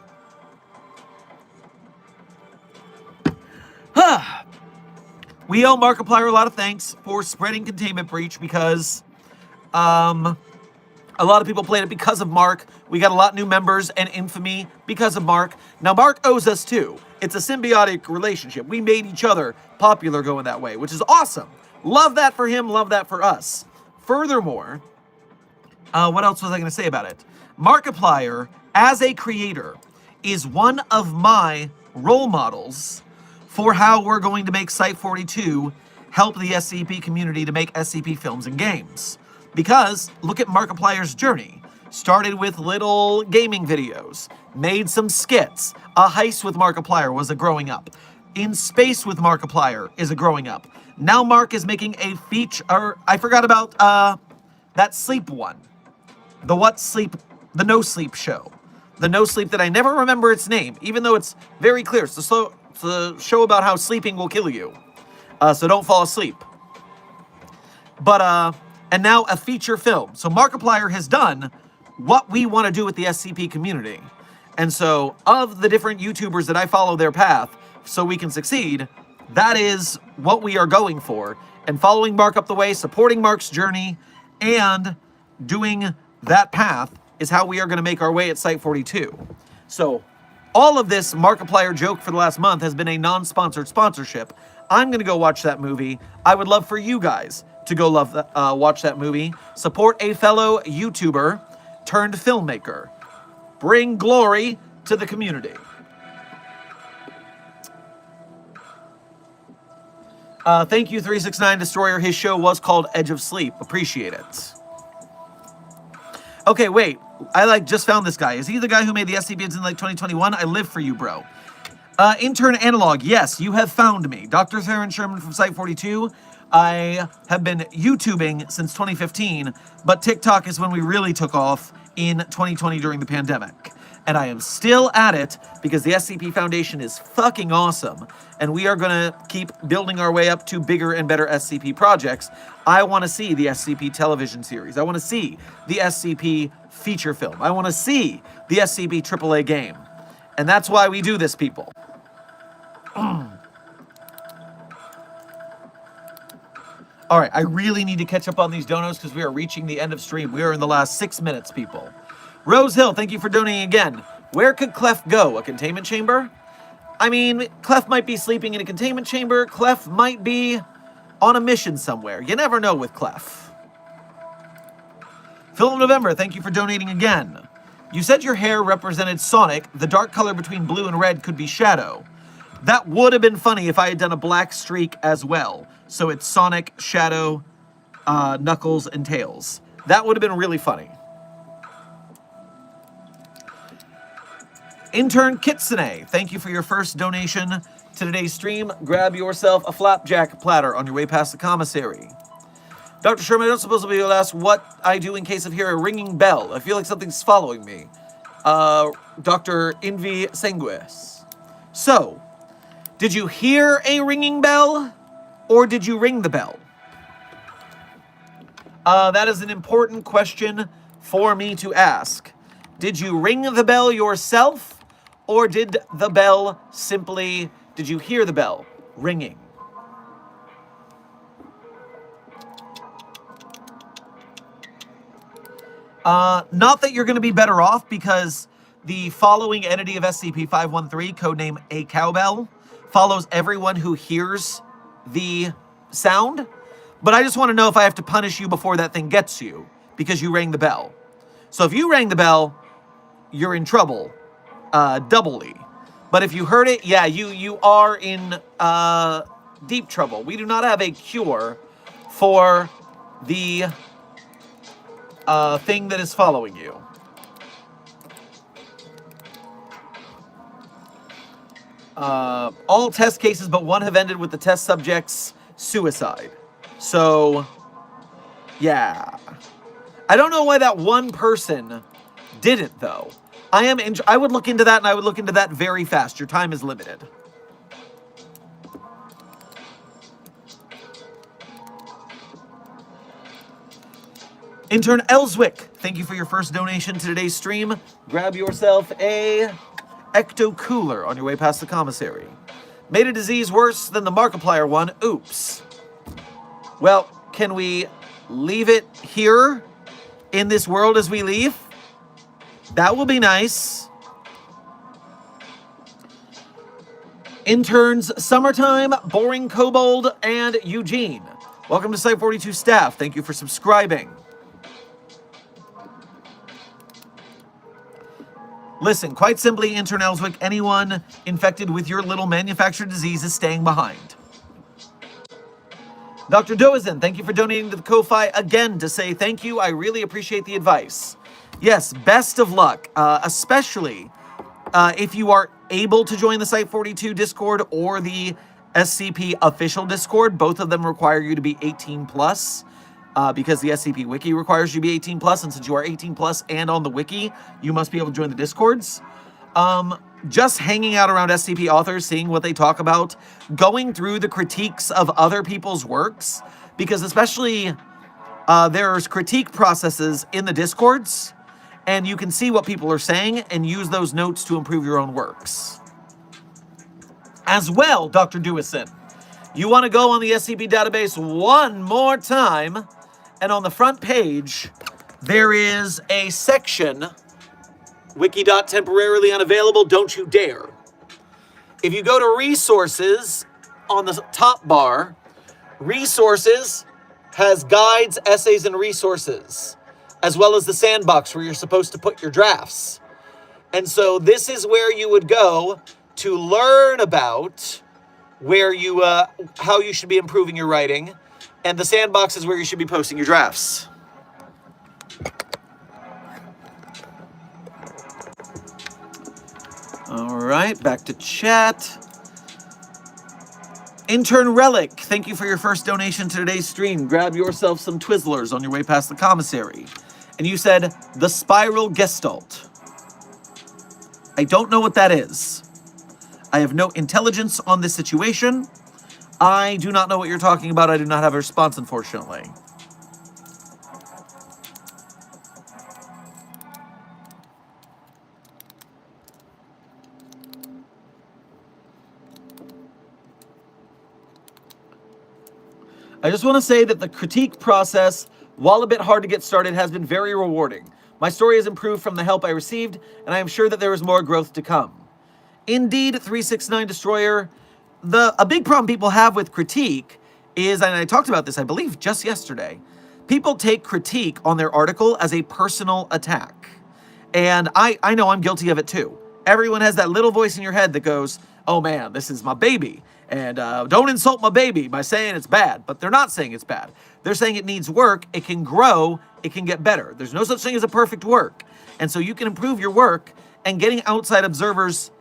We owe Markiplier a lot of thanks for spreading Containment Breach because, A lot of people played it because of Mark. We got a lot of new members and infamy because of Mark. Now, Mark owes us too. It's a symbiotic relationship. We made each other popular going that way, which is awesome. Love that for him. Love that for us. Furthermore, what else was I going to say about it? Markiplier, as a creator, is one of my role models for how we're going to make Site42 help the SCP community to make SCP films and games. Because look at Markiplier's journey. Started with little gaming videos, made some skits. A Heist with Markiplier was a growing up. In Space with Markiplier is a growing up. Now Mark is making a feature. I forgot about that sleep one. The No Sleep show. The No Sleep that I never remember its name, even though it's very clear. It's the show about how sleeping will kill you. So don't fall asleep. But, and now a feature film. So Markiplier has done what we want to do with the SCP community. And so of the different YouTubers that I follow their path so we can succeed, that is what we are going for. And following Mark up the way, supporting Mark's journey, and doing that path is how we are going to make our way at Site42. So all of this Markiplier joke for the last month has been a non-sponsored sponsorship. I'm going to go watch that movie. I would love for you guys to go watch that movie. Support a fellow YouTuber turned filmmaker. Bring glory to the community. Thank you, 369 Destroyer. His show was called Edge of Sleep. Appreciate it. Okay, wait. I just found this guy. Is he the guy who made the SCPs in 2021? I live for you, bro. Intern Analog. Yes, you have found me. Dr. Theron Sherman from Site42. I have been YouTubing since 2015, but TikTok is when we really took off in 2020 during the pandemic. And I am still at it because the SCP Foundation is fucking awesome. And we are going to keep building our way up to bigger and better SCP projects. I want to see the SCP television series. I want to see the SCP feature film. I want to see the SCP AAA game. And that's why we do this, people. All right, I really need to catch up on these donos because we are reaching the end of stream. We are in the last 6 minutes, people. Rose Hill, thank you for donating again. Where could Clef go? A containment chamber? I mean, Clef might be sleeping in a containment chamber. Clef might be on a mission somewhere. You never know with Clef. Philip November, thank you for donating again. You said your hair represented Sonic. The dark color between blue and red could be Shadow. That would have been funny if I had done a black streak as well. So it's Sonic, Shadow, Knuckles, and Tails. That would have been really funny. Intern Kitsune, thank you for your first donation to today's stream. Grab yourself a flapjack platter on your way past the commissary. Dr. Sherman, I don't suppose to be able to ask what I do in case of hear a ringing bell. I feel like something's following me. Dr. Invi Senguis. So, did you hear a ringing bell, or did you ring the bell? That is an important question for me to ask. Did you ring the bell yourself? Or did the bell simply, did you hear the bell ringing? Not that you're going to be better off, because the following entity of SCP-513, codename A Cowbell, follows everyone who hears the sound. But I just want to know if I have to punish you before that thing gets you, because you rang the bell. So if you rang the bell, you're in trouble. Doubly. But if you heard it, yeah, you are in deep trouble. We do not have a cure for the thing that is following you. All test cases but one have ended with the test subject's suicide. So, yeah. I don't know why that one person didn't, though. I would look into that, and I would look into that very fast. Your time is limited. Intern Elswick, thank you for your first donation to today's stream. Grab yourself a Ecto Cooler on your way past the commissary. Made a disease worse than the Markiplier one. Oops. Well, can we leave it here in this world as we leave. That will be nice. Interns, Summertime, Boring Kobold, and Eugene. Welcome to Site 42 staff. Thank you for subscribing. Listen, quite simply, Intern Ellswick, anyone infected with your little manufactured disease is staying behind. Dr. Doazin, thank you for donating to the Ko-Fi again to say thank you. I really appreciate the advice. Yes, best of luck, especially if you are able to join the Site 42 Discord or the SCP official Discord. Both of them require you to be 18 plus because the SCP Wiki requires you to be 18 plus, and since you are 18 plus and on the Wiki, you must be able to join the Discords. Just hanging out around SCP authors, seeing what they talk about, going through the critiques of other people's works, because especially there's critique processes in the Discords, and you can see what people are saying and use those notes to improve your own works. As well, Dr. Dewison, you want to go on the SCP database one more time, and on the front page, there is a section, Wiki.temporarily unavailable, don't you dare. If you go to resources on the top bar, resources has guides, essays, and resources, as well as the sandbox where you're supposed to put your drafts. And so this is where you would go to learn about where you, how you should be improving your writing, and the sandbox is where you should be posting your drafts. All right, back to chat. Intern Relic, thank you for your first donation to today's stream. Grab yourself some Twizzlers on your way past the commissary. And you said, the Spiral Gestalt. I don't know what that is. I have no intelligence on this situation. I do not know what you're talking about. I do not have a response, unfortunately. I just want to say that the critique process, while a bit hard to get started, has been very rewarding. My story has improved from the help I received, and I am sure that there is more growth to come. Indeed, 369 Destroyer, a big problem people have with critique is, and I talked about this, I believe, just yesterday, people take critique on their article as a personal attack. And I know I'm guilty of it too. Everyone has that little voice in your head that goes, oh man, this is my baby. And don't insult my baby by saying it's bad. But they're not saying it's bad. They're saying it needs work, it can grow, it can get better. There's no such thing as a perfect work. And so you can improve your work, and getting outside observers'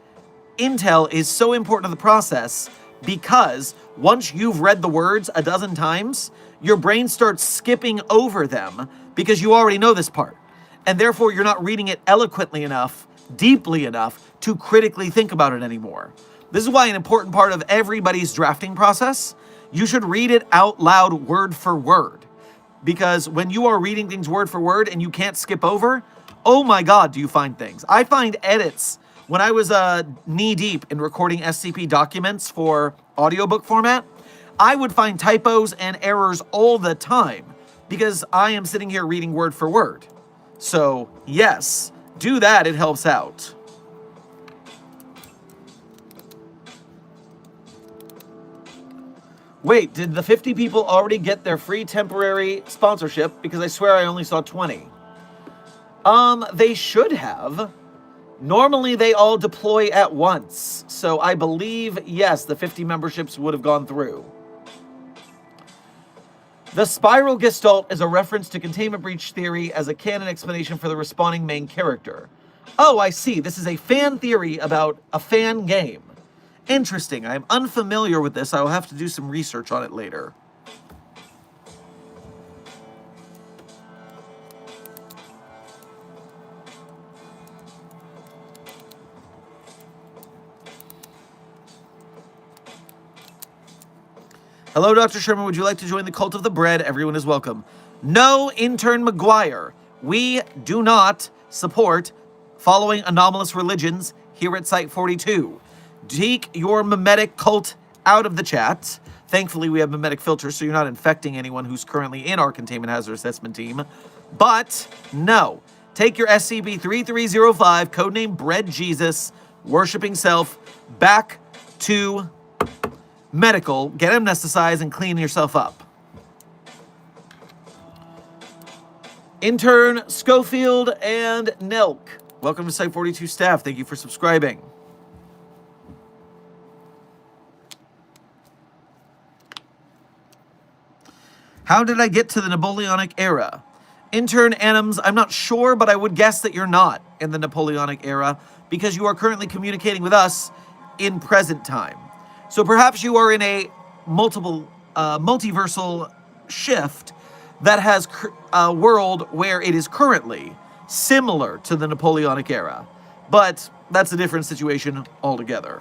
intel is so important to the process, because once you've read the words a dozen times, your brain starts skipping over them because you already know this part. And therefore you're not reading it eloquently enough, deeply enough to critically think about it anymore. This is why an important part of everybody's drafting process, you should read it out loud word for word. Because when you are reading things word for word and you can't skip over, oh my God, do you find things. I find edits. When I was knee-deep in recording SCP documents for audiobook format, I would find typos and errors all the time because I am sitting here reading word for word. So, yes, do that, it helps out. Wait, did the 50 people already get their free temporary sponsorship? Because I swear I only saw 20. They should have. Normally, they all deploy at once. So I believe, yes, the 50 memberships would have gone through. The Spiral Gestalt is a reference to containment breach theory as a canon explanation for the respawning main character. Oh, I see. This is a fan theory about a fan game. Interesting. I am unfamiliar with this. I will have to do some research on it later. Hello, Dr. Sherman. Would you like to join the Cult of the Bread? Everyone is welcome. No, Intern McGuire. We do not support following anomalous religions here at Site 42. Take your mimetic cult out of the chat. Thankfully, we have mimetic filters, so you're not infecting anyone who's currently in our containment hazard assessment team. But no, take your SCP-3305, codename Bread Jesus, worshipping self, back to medical, get amnesticized, and clean yourself up. Intern Schofield and Nelk, welcome to Site 42 staff. Thank you for subscribing. How did I get to the Napoleonic era? Intern Anims, I'm not sure, but I would guess that you're not in the Napoleonic era because you are currently communicating with us in present time. So perhaps you are in a multiversal shift that has a world where it is currently similar to the Napoleonic era. But that's a different situation altogether.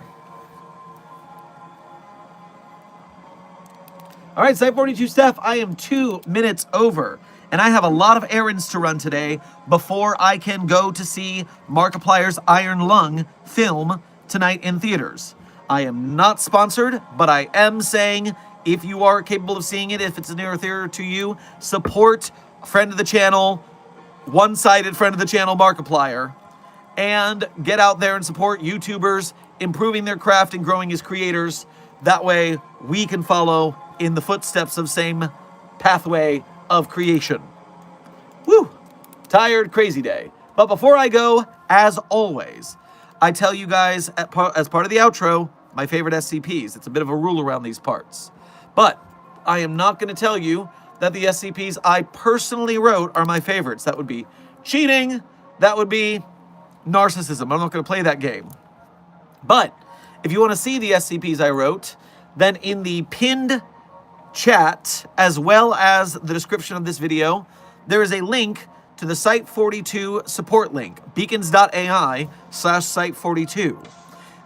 All right, Site 42 staff, I am 2 minutes over, and I have a lot of errands to run today before I can go to see Markiplier's Iron Lung film tonight in theaters. I am not sponsored, but I am saying if you are capable of seeing it, if it's a near theater to you, support friend of the channel, one-sided friend of the channel, Markiplier, and get out there and support YouTubers improving their craft and growing as creators. That way, we can follow in the footsteps of same pathway of creation. Woo! Tired, crazy day. But before I go, as always, I tell you guys, as part of the outro, my favorite SCPs. It's a bit of a rule around these parts. But I am not going to tell you that the SCPs I personally wrote are my favorites. That would be cheating. That would be narcissism. I'm not going to play that game. But if you want to see the SCPs I wrote, then in the pinned chat, as well as the description of this video, there is a link to the Site 42 support link, beacons.ai/Site42.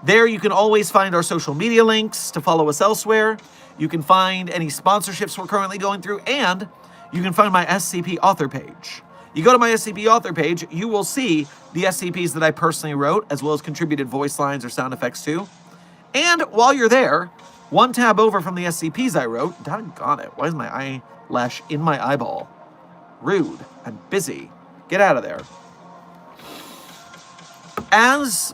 There you can always find our social media links to follow us elsewhere. You can find any sponsorships we're currently going through, and you can find my SCP author page. You go to my SCP author page, you will see the SCPs that I personally wrote, as well as contributed voice lines or sound effects to. And while you're there, one tab over from the SCPs I wrote, doggone it, why is my eyelash in my eyeball? Rude. I'm busy. Get out of there. As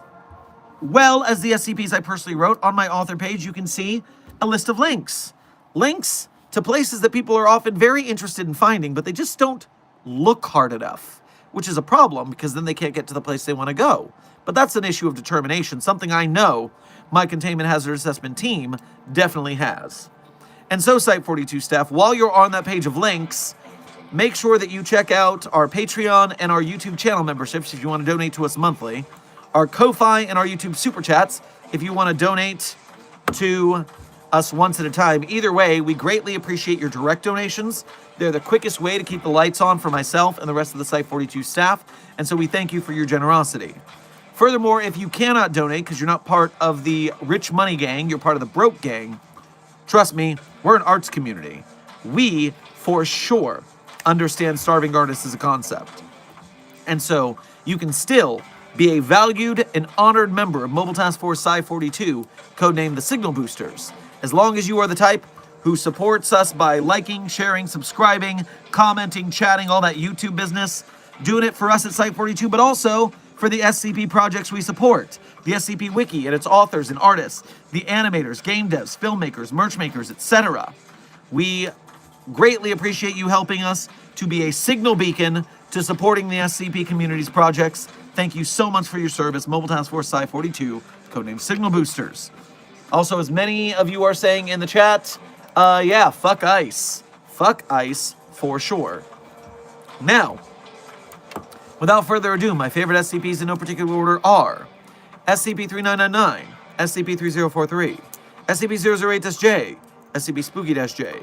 well as the SCPs I personally wrote, on my author page, you can see a list of links. Links to places that people are often very interested in finding, but they just don't look hard enough, which is a problem because then they can't get to the place they want to go. But that's an issue of determination, something I know my Containment Hazard Assessment team definitely has. And so, Site 42 staff, while you're on that page of links, make sure that you check out our Patreon and our YouTube channel memberships if you want to donate to us monthly, our Ko-Fi and our YouTube Super Chats if you want to donate to us once at a time. Either way, we greatly appreciate your direct donations. They're the quickest way to keep the lights on for myself and the rest of the Site 42 staff, and so we thank you for your generosity. Furthermore, if you cannot donate because you're not part of the rich money gang, you're part of the broke gang, trust me, we're an arts community. We, for sure, understand starving artists as a concept. And so you can still be a valued and honored member of Mobile Task Force Psi-42, codenamed the Signal Boosters, as long as you are the type who supports us by liking, sharing, subscribing, commenting, chatting, all that YouTube business, doing it for us at Site42, but also for the SCP projects we support, the SCP Wiki and its authors and artists, the animators, game devs, filmmakers, merch makers, etc. We greatly appreciate you helping us to be a signal beacon to supporting the SCP community's projects. Thank you so much for your service, Mobile Task Force Psi-42, codenamed Signal Boosters. Also, as many of you are saying in the chat, yeah, fuck ICE. Fuck ICE for sure. Now, without further ado, my favorite SCPs in no particular order are SCP-3999, SCP-3043, SCP-008-J, SCP-Spooky-J,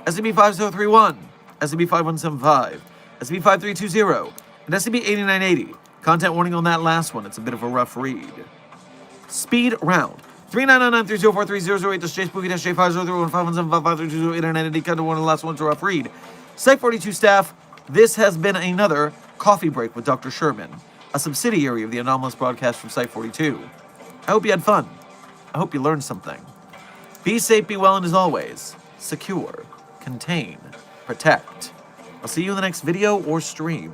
SCP-5031, SCP-5175, SCP-5320, and SCP-8980. Content warning on that last one, it's a bit of a rough read. Speed round. 3999-3043-008-J, Spooky-J, 5031-5175-5320-8980. Content warning on the last one's a rough read. Site-42 staff, this has been another Coffee Break with Dr. Sherman, a subsidiary of the anomalous broadcast from Site-42. I hope you had fun. I hope you learned something. Be safe, be well, and as always, secure, contain, protect. I'll see you in the next video or stream.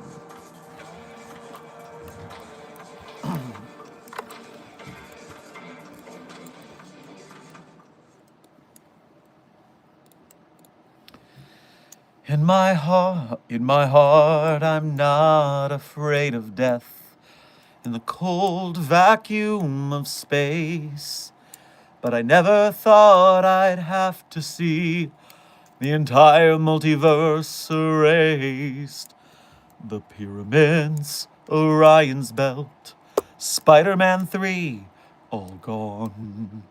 In my heart, I'm not afraid of death in the cold vacuum of space. But I never thought I'd have to see the entire multiverse erased. The pyramids, Orion's belt, Spider-Man 3, all gone.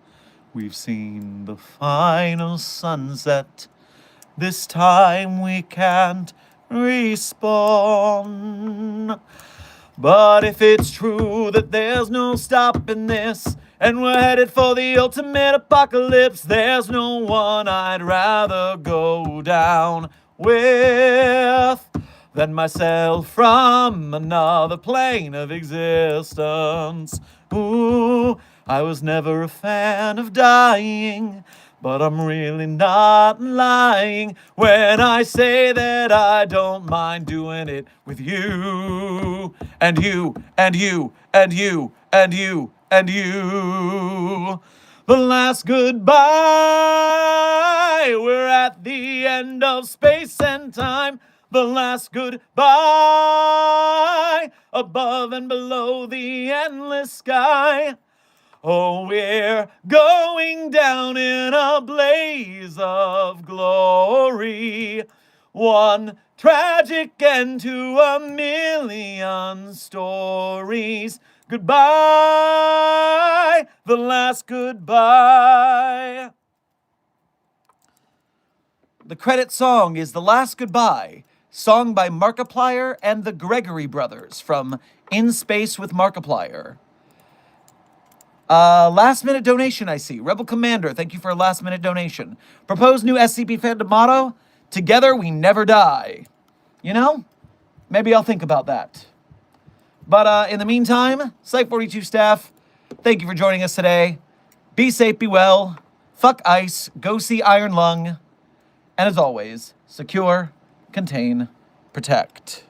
We've seen the final sunset. This time we can't respawn. But if it's true that there's no stopping this, and we're headed for the ultimate apocalypse, there's no one I'd rather go down with than myself from another plane of existence. Ooh, I was never a fan of dying, but I'm really not lying when I say that I don't mind doing it with you, and you, and you, and you, and you, and you. The last goodbye. We're at the end of space and time. The last goodbye. Above and below the endless sky. Oh, we're going down in a blaze of glory. One tragic end to a million stories. Goodbye, the last goodbye. The credit song is The Last Goodbye, sung by Markiplier and the Gregory Brothers from In Space with Markiplier. Last minute donation, I see. Rebel Commander, thank you for a last minute donation. Proposed new SCP fandom motto, together we never die. You know, maybe I'll think about that. But in the meantime, Site42 staff, thank you for joining us today. Be safe, be well. Fuck ice, go see Iron Lung. And as always, secure, contain, protect.